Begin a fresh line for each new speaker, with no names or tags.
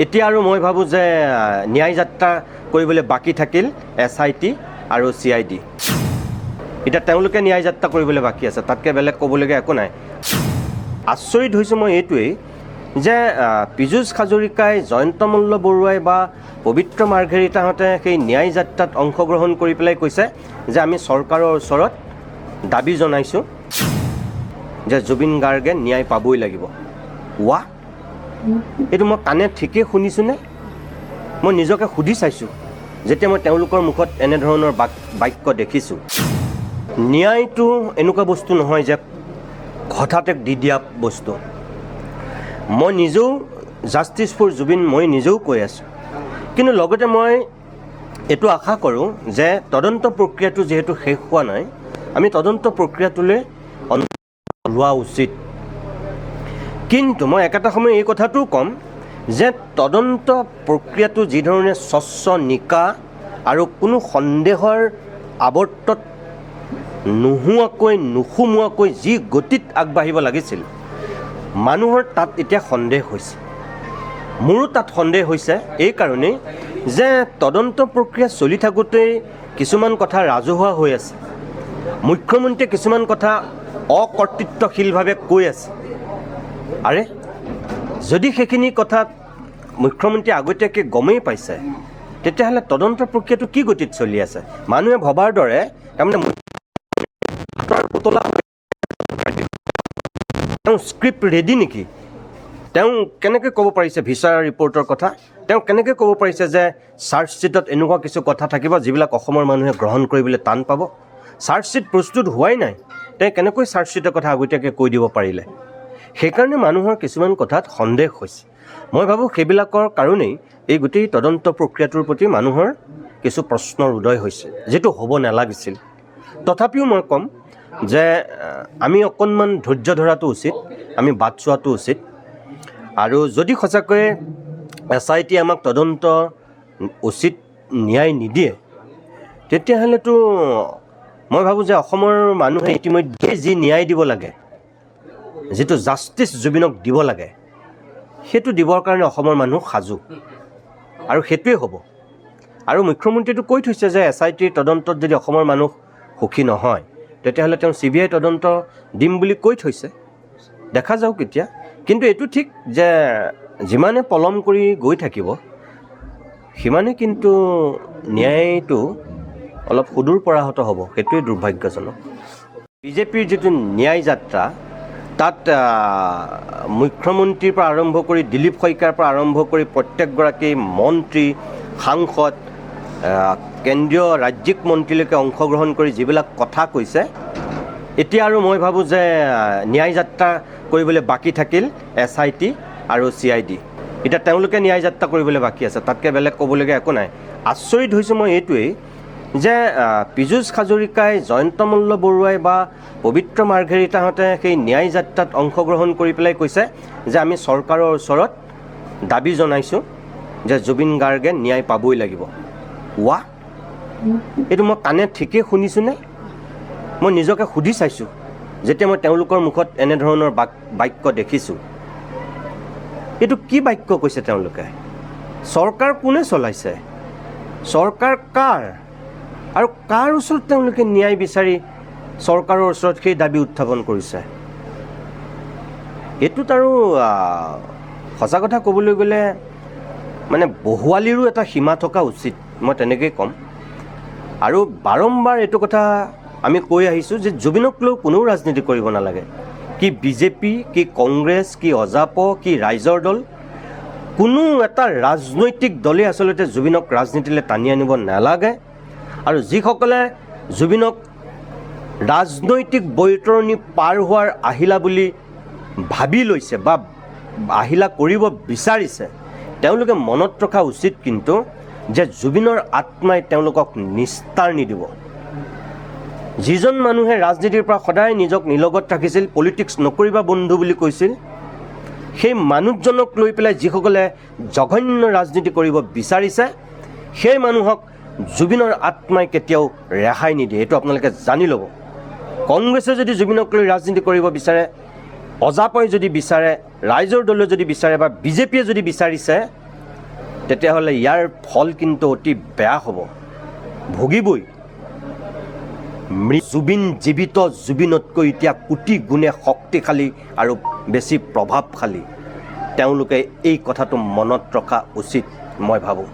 এতিয়া আৰু মই ভাবোঁ যে ন্যায় যাত্ৰা কৰিবলৈ বাকী থাকিল SIT আৰু CID। এতিয়া তেওঁলোকে ন্যায় যাত্ৰা কৰিবলৈ বাকী আছে, তাতকৈ বেলেগ ক'বলগীয়া একো নাই। আচৰিত হৈছোঁ মই এইটোৱেই যে পীযুষ হাজৰিকাই, জয়ন্ত মল্ল বৰুৱাই বা পবিত্ৰ মাৰ্ঘেৰিটাহঁতে সেই ন্যায় যাত্ৰাত অংশগ্ৰহণ কৰি পেলাই কৈছে যে আমি চৰকাৰৰ ওচৰত দাবী জনাইছোঁ যে জুবিন গাৰ্গে ন্যায় পাবই লাগিব। ৱাহ, এইটো মই কাণে ঠিকেই শুনিছোঁনে? মই নিজকে সুধি চাইছোঁ যেতিয়া মই তেওঁলোকৰ মুখত এনেধৰণৰ বাক্য দেখিছোঁ। ন্যায়টো এনেকুৱা বস্তু নহয় যে হঠাতে দি দিয়া বস্তু। মই নিজেও জাষ্টিছ ফৰ জুবিন মই নিজেও কৈ আছোঁ, কিন্তু লগতে মই এইটো আশা কৰোঁ যে তদন্ত প্ৰক্ৰিয়াটো যিহেতু শেষ হোৱা নাই, আমি তদন্ত প্ৰক্ৰিয়াটোলৈ লোৱা উচিত। কিন্তু মই একেটা সময় এই কথাটোও ক'ম যে তদন্ত প্ৰক্ৰিয়াটো যিধৰণে স্বচ্ছ নিকা আৰু কোনো সন্দেহৰ আৱৰ্তত নুসুমোৱাকৈ যি গতিত আগবাঢ়িব লাগিছিল, মানুহৰ তাত এতিয়া সন্দেহ হৈছে। মোৰো তাত সন্দেহ হৈছে এই কাৰণেই যে তদন্ত প্ৰক্ৰিয়া চলি থাকোঁতেই কিছুমান কথা ৰাজহুৱা হৈ আছে। মুখ্যমন্ত্ৰীয়ে কিছুমান কথা অকৰ্তৃত্বশীলভাৱে কৈ আছে। আৰে, যদি সেইখিনি কথাত মুখ্যমন্ত্ৰীয়ে আগতীয়াকৈ গমেই পাইছে, তেতিয়াহ'লে তদন্ত প্ৰক্ৰিয়াটো কি গতিত চলি আছে? মানুহে ভবাৰ দৰে তাৰমানে তেওঁ স্ক্ৰিপ্ট ৰেডি নেকি? তেওঁ কেনেকৈ ক'ব পাৰিছে ভিছাৰ ৰিপৰ্টৰ কথা? তেওঁ কেনেকৈ ক'ব পাৰিছে যে চাৰ্জশ্বিটত এনেকুৱা কিছু কথা থাকিব যিবিলাক অসমৰ মানুহে গ্ৰহণ কৰিবলৈ টান পাব? চাৰ্জশ্বিট প্ৰস্তুত হোৱাই নাই, তেওঁ কেনেকৈ চাৰ্জশ্বিটৰ কথা আগতীয়াকৈ কৈ দিব পাৰিলে? সেইকাৰণে মানুহৰ কিছুমান কথাত সন্দেহ হৈছে। মই ভাবোঁ সেইবিলাকৰ কাৰণেই এই গোটেই তদন্ত প্ৰক্ৰিয়াটোৰ প্ৰতি মানুহৰ কিছু প্ৰশ্নৰ উদয় হৈছে, যিটো হ'ব নালাগিছিল। তথাপিও মই ক'ম যে আমি অকণমান ধৈৰ্য ধৰাটো উচিত, আমি বাট চোৱাটো উচিত। আৰু যদি সঁচাকৈয়ে SIT আমাক তদন্ত উচিত ন্যায় নিদিয়ে, তেতিয়াহ'লেতো মই ভাবোঁ যে অসমৰ মানুহে ইতিমধ্যে যি ন্যায় দিব লাগে, যিটো জাষ্টিছ জুবিনক দিব লাগে, সেইটো দিবৰ কাৰণে অসমৰ মানুহ সাজু, আৰু সেইটোৱে হ'ব। আৰু মুখ্যমন্ত্ৰীটো কৈ থৈছে যে SITৰ তদন্তত যদি অসমৰ মানুহ সুখী নহয়, তেতিয়াহ'লে তেওঁ CBI তদন্ত দিম বুলি কৈ থৈছে। দেখা যাওক এতিয়া। কিন্তু এইটো ঠিক যে যিমানে পলম কৰি গৈ থাকিব, সিমানে কিন্তু ন্যায়টো অলপ সুদূৰ পৰাহত হ'ব। সেইটোৱে দুৰ্ভাগ্যজনক। বিজেপিৰ যিটো ন্যায় যাত্ৰা, তাত মুখ্যমন্ত্ৰীৰ পৰা আৰম্ভ কৰি দিলীপ শইকীয়াৰ পৰা আৰম্ভ কৰি প্ৰত্যেকগৰাকী মন্ত্ৰী, সাংসদ, কেন্দ্ৰীয় ৰাজ্যিক মন্ত্ৰীলৈকে অংশগ্ৰহণ কৰি যিবিলাক কথা কৈছে, এতিয়া আৰু মই ভাবোঁ যে ন্যায় যাত্ৰা কৰিবলৈ বাকী থাকিল SIT আৰু CID। এতিয়া তেওঁলোকে ন্যায় যাত্ৰা কৰিবলৈ বাকী আছে, তাতকৈ বেলেগ ক'বলগীয়া একো নাই। আচৰিত হৈছোঁ মই এইটোৱেই যে পীযুষ হাজৰিকাই, জয়ন্ত মল্ল বৰুৱাই বা পবিত্ৰ মাৰ্ঘেৰিটাহঁতে সেই ন্যায় যাত্ৰাত অংশগ্ৰহণ কৰি পেলাই কৈছে যে আমি চৰকাৰৰ ওচৰত দাবী জনাইছোঁ যে জুবিন গাৰ্গে ন্যায় পাবই লাগিব। ৱাহ, এইটো মই কাণে ঠিকেই শুনিছোঁনে? মই নিজকে সুধি চাইছোঁ যেতিয়া মই তেওঁলোকৰ মুখত এনেধৰণৰ বাক্য দেখিছোঁ। এইটো কি বাক্য কৈছে তেওঁলোকে? চৰকাৰ কোনে চলাইছে? চৰকাৰ কাৰ? আৰু কাৰ ওচৰত তেওঁলোকে ন্যায় বিচাৰি চৰকাৰৰ ওচৰত সেই দাবী উত্থাপন কৰিছে? এইটোত আৰু সঁচা কথা ক'বলৈ গ'লে মানে বহুৱালিৰো এটা সীমা থকা উচিত, মই তেনেকৈয়ে ক'ম। আৰু বাৰম্বাৰ এইটো কথা আমি কৈ আহিছোঁ যে জুবিনক লৈ কোনেও ৰাজনীতি কৰিব নালাগে। কি বিজেপি, কি কংগ্ৰেছ, কি অজাপ, কি ৰাইজৰ দল, কোনো এটা ৰাজনৈতিক দলেই আচলতে জুবিনক ৰাজনীতিলৈ টানি আনিব নালাগে। আৰু যিসকলে জুবিনক ৰাজনৈতিক বৈতৰণি পাৰ হোৱাৰ আহিলা বুলি ভাবি লৈছে বা আহিলা কৰিব বিচাৰিছে, তেওঁলোকে মনত ৰখা উচিত কিন্তু যে জুবিনৰ আত্মাই তেওঁলোকক নিস্তাৰ নিদিব। যিজন মানুহে ৰাজনীতিৰ পৰা সদায় নিজক নিলগত ৰাখিছিল, পলিটিক্স নকৰিবা বন্ধু বুলি কৈছিল, সেই মানুহজনক লৈ পেলাই যিসকলে জঘন্য ৰাজনীতি কৰিব বিচাৰিছে, সেই মানুহক জুবিনৰ আত্মাই কেতিয়াও ৰেহাই নিদিয়ে। এইটো আপোনালোকে জানি ল'ব। কংগ্ৰেছে যদি জুবিনক লৈ ৰাজনীতি কৰিব বিচাৰে, অজাপই যদি বিচাৰে, ৰাইজৰ দলে যদি বিচাৰে বা বিজেপিয়ে যদি বিচাৰিছে, তেতিয়াহ'লে ইয়াৰ ফল কিন্তু অতি বেয়া হ'ব, ভুগিবই। জুবিন জীৱিত জুবিনতকৈ এতিয়া কোটি গুণে শক্তিশালী আৰু বেছি প্ৰভাৱশালী। তেওঁলোকে এই কথাটো মনত ৰখা উচিত মই ভাবোঁ।